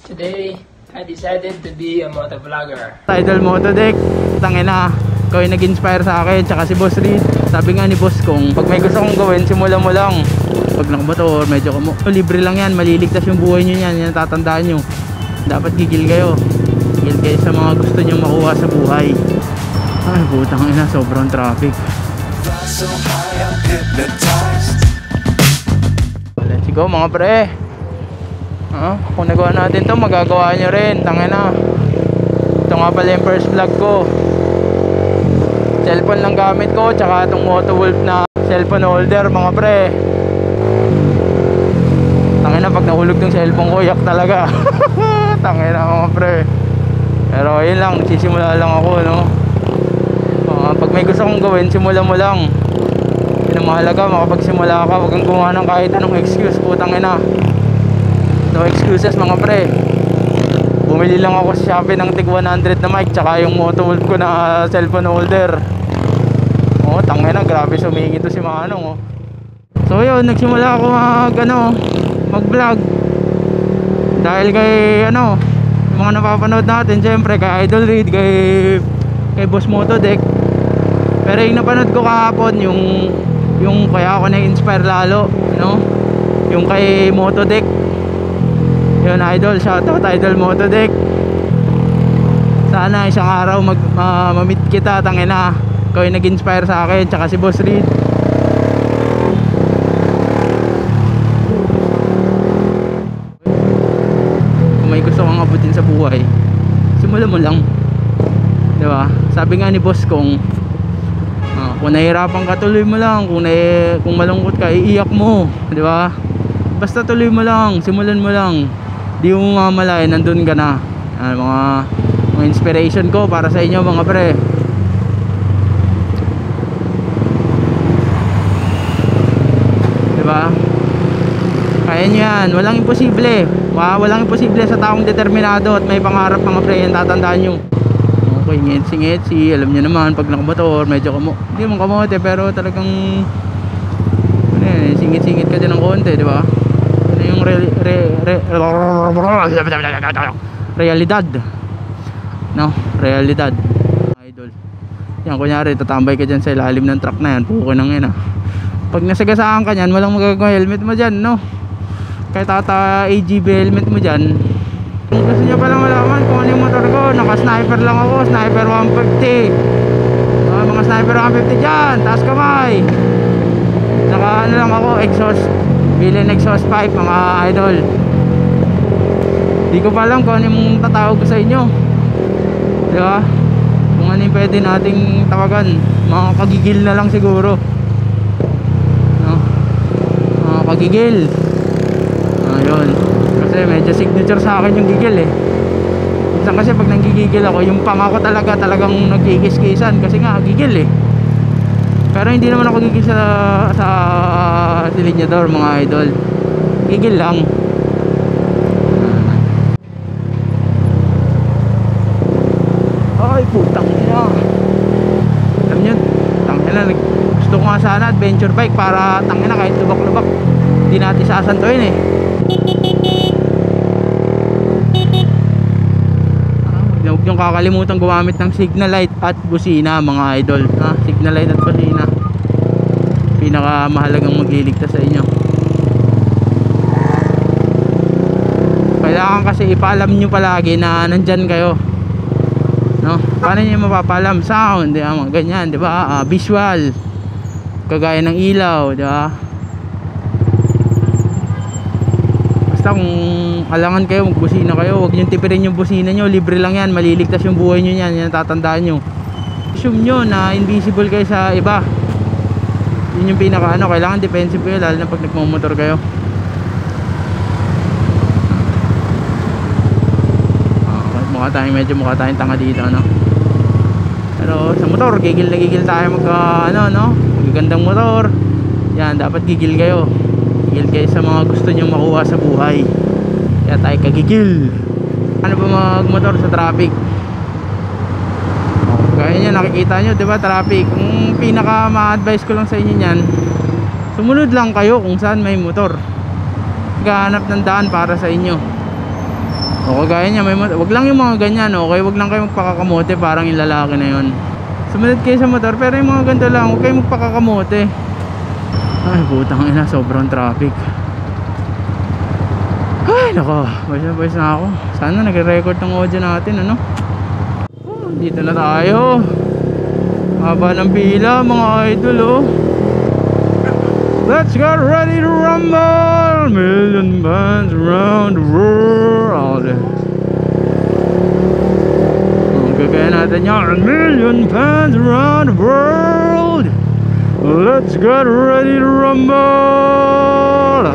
Today, I decided to be a motovlogger. Idol Motodeck, tangina, ikaw yung nag-inspire sa akin, tsaka si Boss Reed. Sabi nga ni Boss kong, pag may gusto kong gawin, simulan mo lang. Pag nakamotor, medyo libre lang yan, maliligtas yung buhay nyo yan, yan tatandaan nyo. Dapat gigil kayo. Gigil kayo sa mga gusto nyo makuha sa buhay. Ay, putang ina, sobrang traffic. Let's go mga pre. Kung nagawa natin to, magagawa nyo rin. Tangina, ito nga pala yung first vlog ko. Cellphone lang gamit ko, tsaka itong Motowolf na cellphone holder mga pre. Tangina, pag nahulog ng cellphone ko, yak talaga. Tangina mga pre. Pero yun lang, nagsisimula lang ako, no. Pag may gusto kong gawin, simulan mo lang. Yun ang mahalaga, makapagsimula ka. Huwag kang gumawa ng kahit anong excuse, putang ina. No excuses mga pre. Bumili lang ako sa Shopee ng tig 100 na mic, tsaka yung Motowolf ko na cellphone holder. Tangina, grabe sumingi to si Manong. So yun, nagsimula ako mag vlog. Dahil kay mga napapanood natin, syempre kay Idol Reed, kay Boss Motodeck. Pero yung napanood ko kahapon, yung kaya ako na-inspire lalo, no? Yung kay Motodeck. Yun, Idol, shoutout Idol Motodeck. Sana isang araw ma-meet kita, tangina. Ikaw yung nag-inspire sa akin, tsaka si Boss Reed. Kung may gusto kang abutin sa buhay, simulan mo lang, diba? Sabi nga ni Boss kong, kung nahihirapan ka, tuloy mo lang. Kung malungkot ka, iiyak mo, diba? Basta tuloy mo lang, simulan mo lang. Di mo mamalayan, nandun ka na. Mga inspiration ko para sa inyo mga pre. Diba? Kaya nyo yan, walang imposible. Walang imposible sa taong determinado at may pangarap mga pre, yan tatandaan nyo. Okay, ngitsi, alam nyo naman, pag nakamotor, medyo hindi mo kamote, pero talagang singit-singit ka dyan ng konti, diba? Yung realidad, no? Realidad, Idol. Yan, kunyari tatambay ka dyan sa ilalim ng truck na yan, puko nang ina. Pag nasagasaan ka nyan, walang magagawa, helmet mo dyan, no? Kahit tata AGB helmet mo dyan. Kung gusto nyo palang malaman kung ano yung motor ko, naka-sniper lang ako, sniper 150. Mga sniper 150 dyan, taas kamay. Naka lang ako, exhaust, bilhin exhaust pipe mga idol. Di ko pa alam kung ano yung tatawag ko sa inyo, diba? Kung ano yung pwede nating tawagan, mga kagigil na lang siguro, no? Mga kagigil. Ayun, kasi medyo signature sa akin yung gigil eh. Minsan kasi pag nanggigigil ako, yung panga ko talagang nagkikis-kisan kasi nga gigil eh. Pero hindi naman ako gigil sa silinyador mga idol. Gigil lang. Ay putang ina. Alam nyo, tangina, gusto ko nga sana adventure bike para tangina kahit lubak-lubak hindi natin sasantuin eh. Huwag niyong kakalimutan gumamit ng signal light at busina mga idol. Signal light at busina, pinakamahalagang magliligtas sa inyo. Kailangan kasi ipaalam nyo palagi na nandyan kayo, no? Paano nyo mapapalam? Sound, di ba? Mga ganyan, di ba? Visual, kagaya ng ilaw, di ba? Basta kung alangan kayo, magbusina kayo, huwag nyo tipirin yung busina nyo, libre lang yan, maliligtas yung buhay nyo yan, yan tatandaan nyo. Assume nyo na invisible kayo sa iba. Yun yung pinaka kailangan defensive kayo, lalo na pag nagmamotor kayo. Medyo mukha tayong tanga dito, no? Pero sa motor, gigil na gigil tayo magagandang motor. Yan, dapat gigil kayo. Gigil kayo sa mga gusto nyo makuha sa buhay. Kaya tayo kagigil. Ano ba magmotor sa traffic? Kaya nyo, nakikita nyo, diba, traffic. Kung pinaka ma-advise ko lang sa inyo nyan, sumunod lang kayo kung saan may motor. Gahanap ng daan para sa inyo. O kagaya niya, wag lang yung mga ganyan, okay? Wag lang kayo magpakakamote, parang yung lalaki na yun. Sumunod kayo sa motor, pero yung mga ganito lang, huwag kayo magpakakamote. Ay, putang ina, sobrang traffic. Ay, nako, boys na ako. Sana nagre-record ng audio natin, ano? Oh, dito na tayo. Haba ng pila, mga idol, oh. Let's get ready to rumble. Million bands around the world. Gagaya natin yan. Million bands around the world. Let's get ready to rumble.